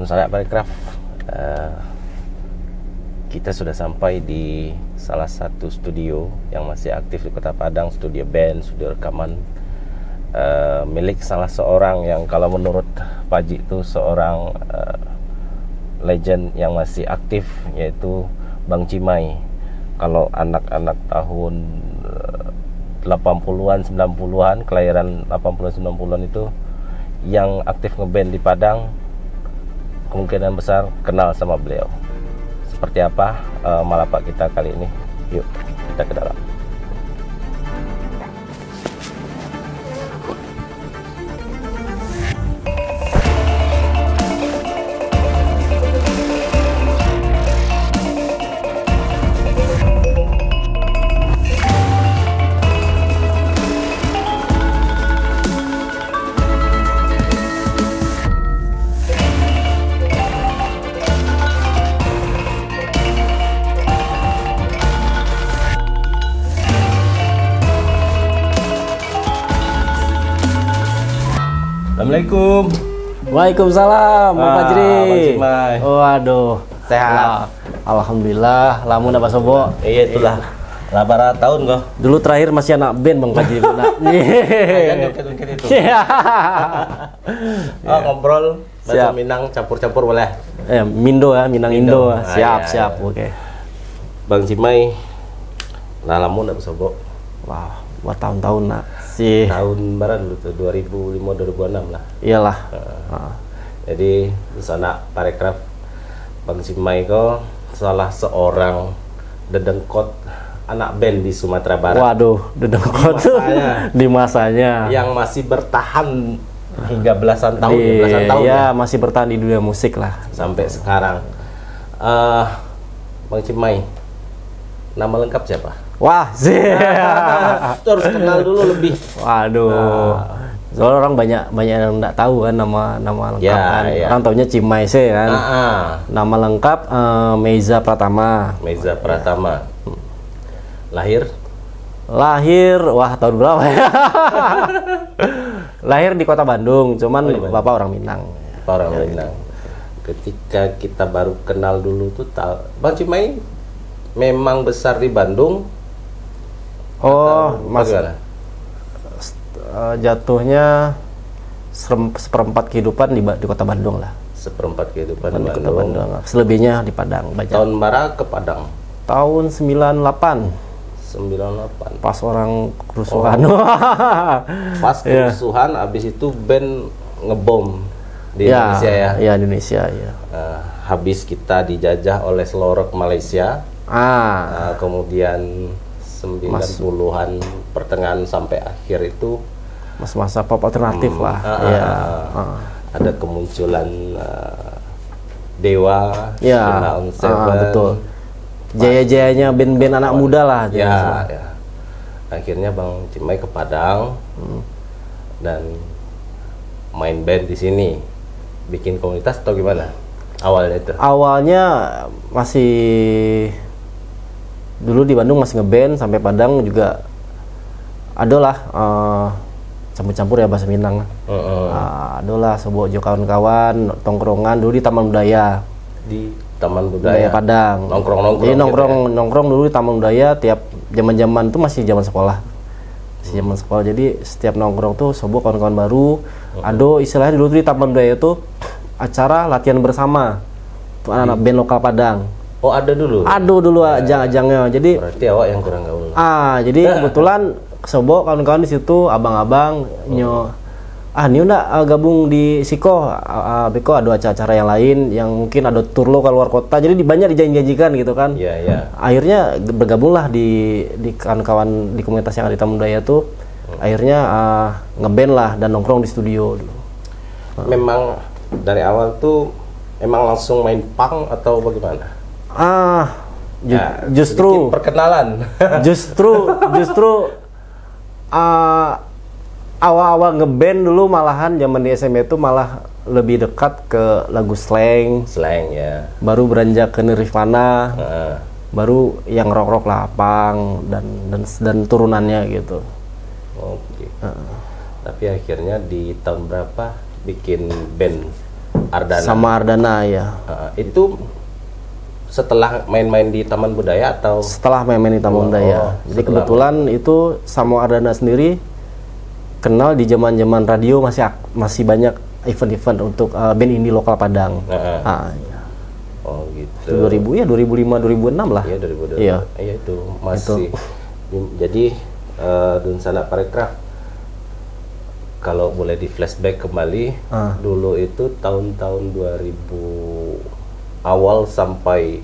Sahabat Parekraf, kita sudah sampai di salah satu studio yang masih aktif di Kota Padang, studio band, studio rekaman milik salah seorang yang kalau menurut Paji itu seorang legend yang masih aktif, yaitu Bang Cimay. Kalau anak-anak tahun 80-an, 90-an, kelahiran 80-an, 90-an itu yang aktif ngeband di Padang, kemungkinan besar kenal sama beliau. Seperti apa malapak kita kali ini? Yuk kita ke dalam. Assalamualaikum. Waalaikumsalam, Bang Fajri. Bang Cimay. Waduh, Sehat? Alhamdulillah, lamun apa sobo? Iya itulah. Labara tahun kok. Dulu terakhir masih anak band Bang Fajri. Mungkin itu. Ngobrol bahasa Minang campur-campur boleh. Mindo ya, Minang Indo. Siap, iya. Oke. Bang Cimay, nah lamun apa sobo? Wah, buat tahun-tahun nak. Si Tahun berapa dulu tuh? 2005 2006 lah. iyalah. Jadi sana Parekraf, Bang Cimay kok salah seorang dedengkot anak band di Sumatera Barat. Waduh, dedengkot di masanya. Yang masih bertahan hingga belasan tahun ya, masih bertahan di dunia musik lah sampai sekarang. Bang Cimay, nama lengkap siapa? Wah, sih. Terus kenal dulu lebih. Waduh. Soalnya orang banyak yang nggak tahu kan nama lengkap kan. Ya. Orang taunya Cimay sih kan. Nama lengkap Meiza Pratama. Meiza Pratama. Lahir wah tahun berapa ya? Lahir di Kota Bandung, cuman bapak orang Minang. Orang Minang. Ketika kita baru kenal dulu tuh Bang Cimay memang besar di Bandung. Mas jatuhnya seperempat kehidupan di Kota Bandung lah. Seperempat kehidupan di Kota Bandung. Bandung. Selebihnya di Padang. Tahun berapa ke Padang? Tahun 98. 98. Pas orang kerusuhan. Pas kerusuhan, abis itu band ngebom di Indonesia ya? Iya, Indonesia ya. Habis kita dijajah oleh Selorok Malaysia. Kemudian 90-an pertengahan sampai akhir itu masa pop alternatif lah. Ada kemunculan Dewa, ya, Seven, betul. Jaya-jayanya band-band anak muda lah. Ya. Akhirnya Bang Cimay ke Padang dan main band di sini, bikin komunitas atau gimana awalnya itu? Awalnya masih dulu di Bandung masih ngeband, sampai Padang juga adalah campur-campur ya bahasa Minang. Adalah sebuah kawan-kawan tongkrongan dulu di Taman Budaya. Di Taman Budaya Padang. Nongkrong. Jadi nongkrong dulu di Taman Budaya tiap zaman-zaman itu masih zaman sekolah. Jadi setiap nongkrong tuh sebuah kawan-kawan baru. Ado istilahnya dulu tuh di Taman Budaya itu acara latihan bersama. Tuh anak-anak band lokal Padang. Oh, ada dulu? Ada dulu ajang-ajangnya. Jadi berarti awak yang kurang gaul. Jadi kebetulan sobo kawan-kawan di situ, abang-abang Nio ndak gabung di Siko. Beko ada acara-acara yang lain yang mungkin ada tour lo ke luar kota. Jadi banyak dijanjikan gitu kan. Iya. Akhirnya bergabunglah di kawan-kawan di komunitas yang ada di Taman Budaya tuh. Akhirnya ngeband lah dan nongkrong di studio dulu. Memang dari awal tuh emang langsung main punk atau bagaimana? Justru perkenalan. justru awal-awal ngeband dulu malahan zaman di SMA itu malah lebih dekat ke lagu slang Ya. Baru beranjak ke Nirvana. Baru yang rock lah, punk dan turunannya gitu. Oke. Tapi akhirnya di tahun berapa bikin band Ardana? Sama Ardana ya. Itu setelah main-main di Taman Budaya atau? Setelah main-main di Taman Budaya. Jadi kebetulan itu sama Ardana sendiri kenal di zaman-zaman radio masih banyak event-event untuk band indie lokal Padang. Ya. Oh gitu. 2000 ya 2005 2006 lah. Iya 2002. Iya. Iya itu masih. Jadi Dunsana Parekraf kalau boleh di flashback kembali dulu itu tahun-tahun 2000 awal sampai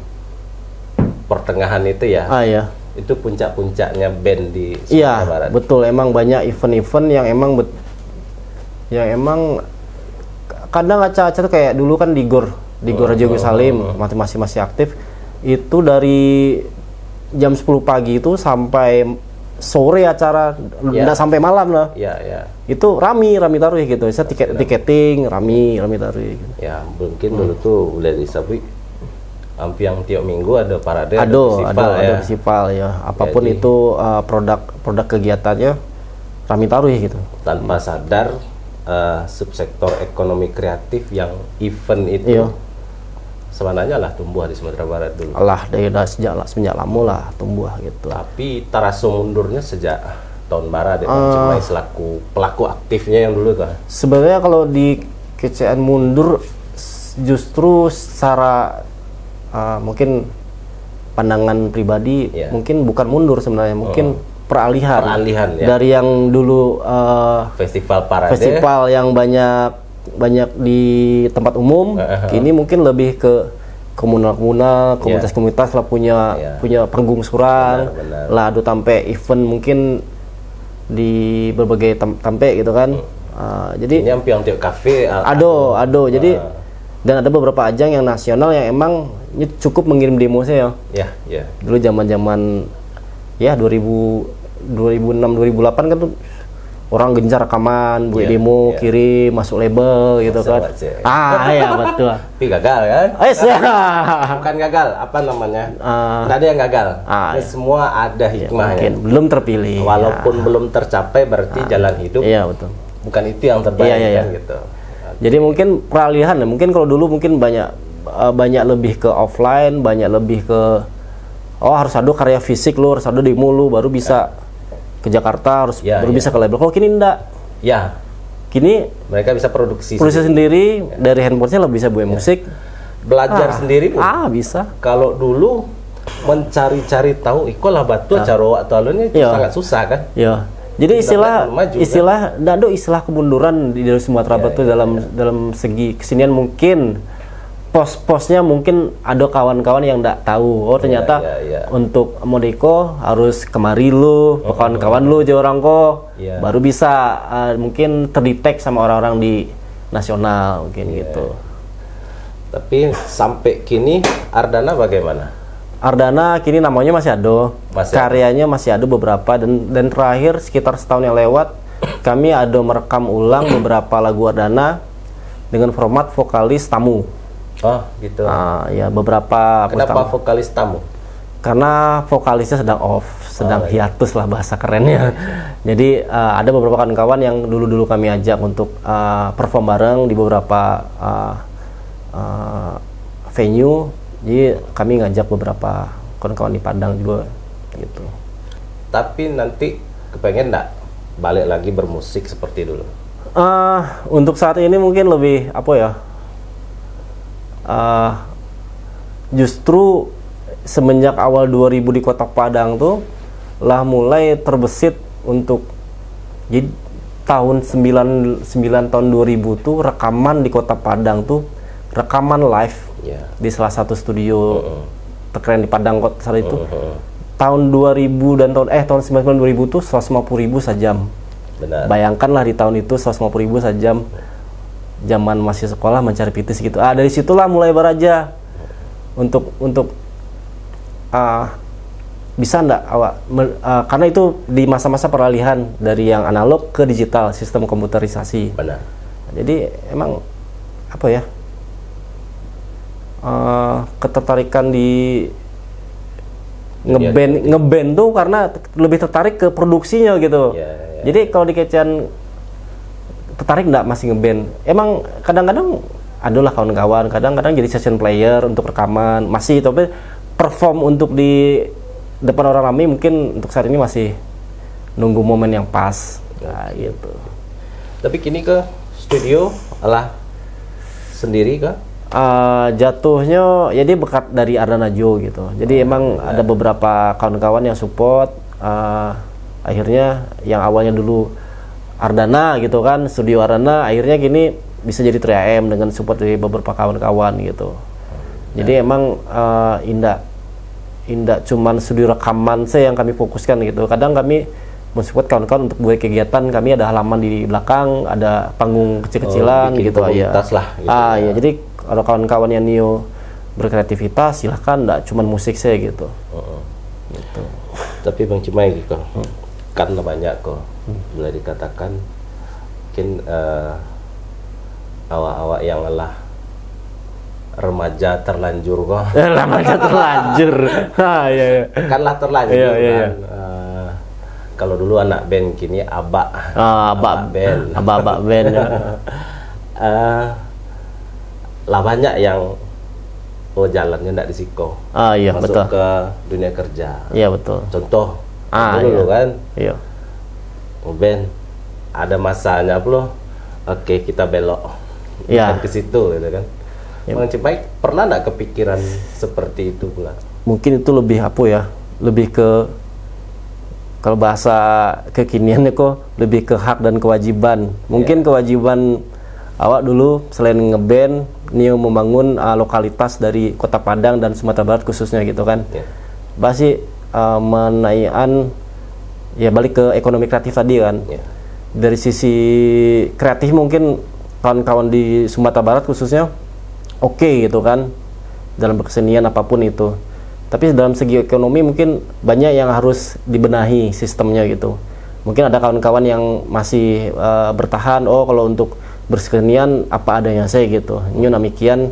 pertengahan itu ya. Iya. Itu puncak-puncaknya band di Sumatera Iya, Barat. betul. Emang banyak event-event yang emang kadang acara-acara tuh kayak dulu kan di Gor Raja Salim masih aktif. Itu dari jam 10 pagi itu sampai sore acara, enggak sampai malam lah. Iya. Itu rami taruh gitu. Saya tiketing rami taruh gitu. Ya, mungkin dulu tuh udah disebut hampir tiap minggu ada parade, ada festival ya. Apapun jadi, itu produk kegiatannya rami taruh gitu. Tanpa sadar subsektor ekonomi kreatif yang event itu sebenarnya lah tumbuh di Sumatera Barat dulu. Semenjak lama lah tumbuh gitu. Tapi taraso mundurnya sejak tahun barat cuma selaku pelaku aktifnya yang dulu kan. Sebenarnya kalau di KCN mundur justru secara mungkin pandangan pribadi mungkin bukan mundur sebenarnya, mungkin peralihan ya. Dari yang dulu festival yang banyak di tempat umum, kini mungkin lebih ke komunal komunitas lah punya panggung surang lah, adu tampe event mungkin di berbagai tampe gitu kan. Jadi ini yang tiap kafe ado jadi dan ada beberapa ajang yang nasional yang emang cukup mengirim demo saya ya. Dulu zaman ya 2006 2008 kan tuh orang gencar rekaman, buat demo, kirim, masuk label gitu kan. Ya betul. Tapi gagal kan? Bukan gagal, apa namanya? Nggak ada yang gagal. Semua ada hikmahnya. Mungkin belum terpilih. Walaupun belum tercapai berarti jalan hidup. Iya betul. Bukan itu yang terbaik kan gitu. Jadi mungkin peralihan ya. Mungkin kalau dulu mungkin banyak lebih ke offline, banyak lebih ke harus ada karya fisik lu, harus ada demo lu baru bisa ke Jakarta, baru bisa ke label. Kalau kini enggak. Ya. Kini mereka bisa produksi sendiri dari handphonenya lebih bisa buat musik. Belajar sendiri pun. Bisa. Kalau dulu mencari-cari tahu ikolah batu cara atau alunnya sangat susah kan? Iya. Jadi istilah kemunduran di Sumatera Barat itu dalam segi kesenian mungkin pos-posnya mungkin ada kawan-kawan yang enggak tahu. Ternyata untuk Modeko harus kemari lu, kawan-kawan lu aja orang baru bisa mungkin terdetek sama orang-orang di nasional mungkin gitu. Tapi sampai kini Ardana bagaimana? Ardana kini namanya masih ada, karyanya masih ada beberapa dan terakhir sekitar setahun yang lewat kami ada merekam ulang beberapa lagu Ardana dengan format vokalis tamu. Oh gitu. Ya beberapa. Kenapa vokalis tamu? Karena vokalisnya sedang hiatus lah bahasa kerennya. Jadi ada beberapa kawan-kawan yang dulu kami ajak untuk perform bareng di beberapa venue. Jadi kami ngajak beberapa kawan-kawan di Padang juga gitu. Tapi nanti kepengen nggak balik lagi bermusik seperti dulu? Untuk saat ini mungkin lebih justru semenjak awal 2000 di Kota Padang tuh lah mulai terbesit untuk jadi tahun 99 tahun 2000 tuh rekaman di Kota Padang tuh rekaman live di salah satu studio terkeren di Padang kota saat itu. Tahun 2000 dan tahun 99 2000 tuh 150.000 sajam. Benar. Bayangkanlah di tahun itu 150.000 sajam. Zaman masih sekolah mencari pitis gitu. Dari situlah mulai beraja untuk bisa enggak karena itu di masa-masa peralihan dari yang analog ke digital, sistem komputerisasi. Benar. Jadi emang ketertarikan di ngeband tuh karena lebih tertarik ke produksinya gitu. Jadi kalau di Kecean tertarik nggak masih ngeband? Emang kadang-kadang adalah kawan-kawan, kadang-kadang jadi session player untuk rekaman masih, tapi perform untuk di depan orang ramai mungkin untuk saat ini masih nunggu momen yang pas. Nah, gitu. Tapi kini ke studio alah sendiri kah? Jatuhnya jadi bekat dari Ardana Jo gitu. Jadi emang ada beberapa kawan-kawan yang support. Akhirnya yang awalnya dulu Ardana gitu kan, studio Ardana, akhirnya gini bisa jadi 3AM dengan support dari beberapa kawan-kawan gitu. Jadi emang indah cuman studio rekaman saya yang kami fokuskan gitu. Kadang kami mensupport kawan-kawan untuk buat kegiatan. Kami ada halaman di belakang, ada panggung kecil-kecilan gitu ya. Lah, gitu ya. Jadi kalau kawan-kawan yang new berkreativitas silahkan, nggak cuma musik saya gitu. Gitu. Tapi Bang Cimai gitu, karena banyak kok boleh dikatakan mungkin awak-awak yang lelah remaja terlanjur kok. Remaja terlanjur. Iya. Kanlah terlanjur Iya. kan. Kalau dulu anak band, kini abak band. Abak band. Ya. Lah banyak yang jalannya nggak di Siko. Iya, masuk betul. ke dunia kerja. Iya, betul. Contoh dulu kan. Iya. Band ada masanya belum. Oke, kita belok. Iya. Ke situ gitu kan. Ya. Bang Cimai pernah nggak kepikiran seperti itu pula? Mungkin itu lebih apa ya? Lebih ke, kalau bahasa kekiniannya kok lebih ke hak dan kewajiban. Mungkin kewajiban awak dulu selain ngeband, Nio membangun lokalitas dari Kota Padang dan Sumatera Barat khususnya gitu kan. Pasti menaikkan ya balik ke ekonomi kreatif tadi kan. Dari sisi kreatif mungkin kawan-kawan di Sumatera Barat khususnya oke gitu kan dalam berkesenian apapun itu. Tapi dalam segi ekonomi mungkin banyak yang harus dibenahi sistemnya gitu. Mungkin ada kawan-kawan yang masih bertahan, kalau untuk berkesenian apa adanya saya gitu. Ini demikian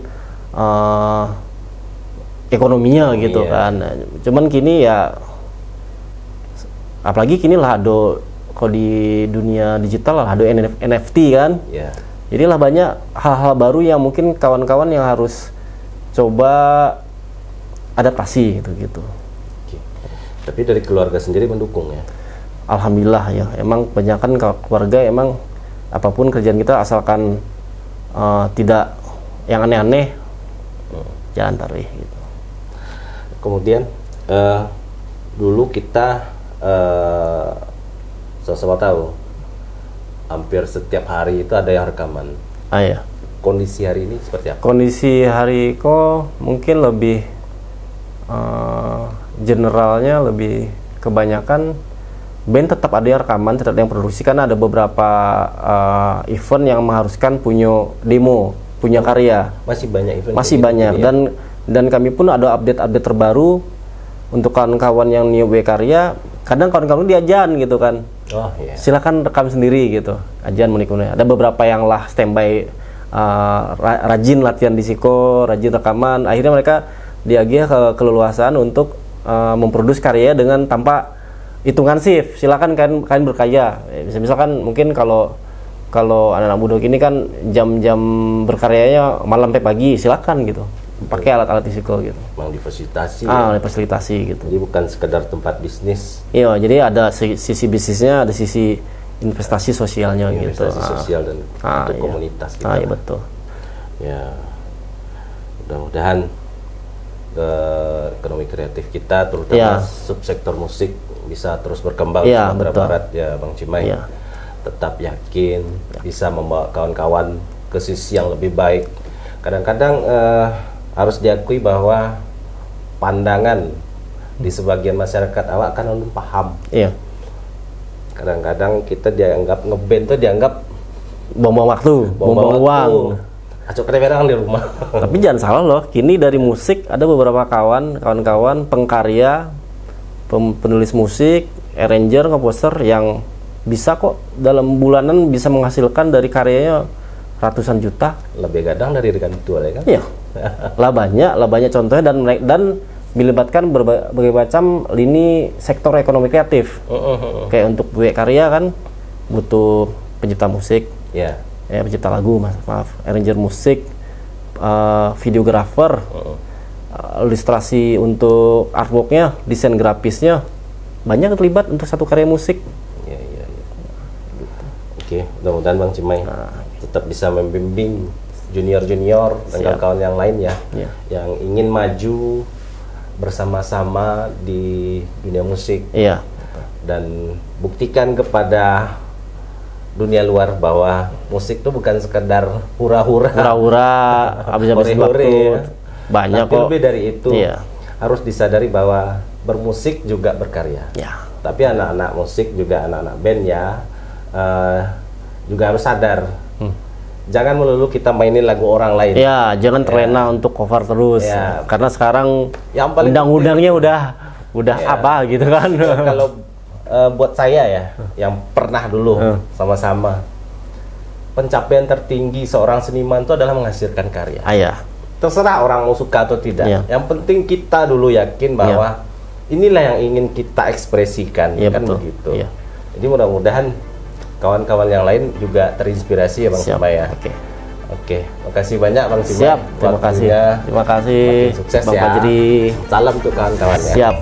ekonominya gitu kan. Cuman kini ya, apalagi kini lah kalau di dunia digital lah ada NFT kan. Jadi lah banyak hal-hal baru yang mungkin kawan-kawan yang harus coba adaptasi gitu. Tapi dari keluarga sendiri mendukung ya? Alhamdulillah ya. Emang kebanyakan keluarga emang apapun kerjaan kita asalkan tidak yang aneh-aneh, jalan tarwih gitu. Kemudian dulu kita sama-sama tahu hampir setiap hari itu ada yang rekaman. Iya. Kondisi hari ini seperti apa? Kondisi hari kok mungkin lebih generalnya, lebih kebanyakan band tetap ada yang rekaman, tetap ada yang produksi, karena ada beberapa event yang mengharuskan punya demo, punya karya. Masih banyak event. Masih banyak ya? Dan kami pun ada update terbaru untuk kawan-kawan yang new karya. Kadang kawan-kawan diajan gitu kan. Silakan rekam sendiri gitu. Ajan menikmati. Ada beberapa yang lah standby, rajin latihan di Siko, rajin rekaman. Akhirnya mereka diagih keleluasaan untuk memproduksi karya dengan tanpa hitungan shift. Silakan kalian berkarya. Misalkan mungkin kalau anak-anak muda ini kan jam-jam berkaryanya malam sampai pagi, silakan gitu. Pakai alat-alat Siko gitu. Memang difasilitasi. Difasilitasi gitu. Jadi bukan sekedar tempat bisnis. Iya, jadi ada sisi bisnisnya, ada sisi investasi sosialnya gitu. Investasi sosial dan untuk komunitas kita. Iya betul. Ya, mudah-mudahan ekonomi kreatif kita, terutama subsektor musik, bisa terus berkembang di Sumatera Barat ya, Bang Cimai. Tetap yakin bisa membawa kawan-kawan ke sisi yang lebih baik. Kadang-kadang harus diakui bahwa pandangan di sebagian masyarakat awak kan belum paham. Iya. Kadang-kadang kita dianggap ngeband tuh dianggap buang-buang waktu, buang-buang uang. Acuk kereberang di rumah. Tapi jangan salah loh, kini dari musik ada beberapa kawan-kawan pengkarya, penulis musik, arranger, komposer yang bisa kok dalam bulanan bisa menghasilkan dari karyanya ratusan juta. Lebih kadang dari rekan tua ya kan? Iya. lah banyak contohnya, dan melibatkan berbagai macam lini sektor ekonomi kreatif. Kayak untuk buat karya kan butuh pencipta musik, pencipta lagu, maaf, arranger musik, videografer, ilustrasi untuk artworknya, desain grafisnya, banyak terlibat untuk satu karya musik. Oke, mudah-mudahan Bang Cimay tetap bisa membimbing junior-junior dan kawan-kawan yang lain yang ingin maju bersama-sama di dunia musik. Dan buktikan kepada dunia luar bahwa musik itu bukan sekedar hura-hura habis-habis waktu. Banyak tapi kok. lebih dari itu harus disadari bahwa bermusik juga berkarya. Tapi anak-anak musik juga anak-anak band juga harus sadar. Jangan melulu kita mainin lagu orang lain. Jangan terlena untuk cover terus. Karena sekarang yang paling undang-undangnya udah apa gitu kan. Kalau buat saya yang pernah dulu sama-sama, pencapaian tertinggi seorang seniman itu adalah menghasilkan karya. Terserah orang mau suka atau tidak. Yang penting kita dulu yakin bahwa inilah yang ingin kita ekspresikan, kan begitu. Jadi mudah-mudahan kawan-kawan yang lain juga terinspirasi ya Bang Cimay ya. Oke, makasih banyak Bang Cimay. Terima kasih. Terima kasih sukses Bang ya. Fajri. Salam untuk kawan-kawan ya. Siap.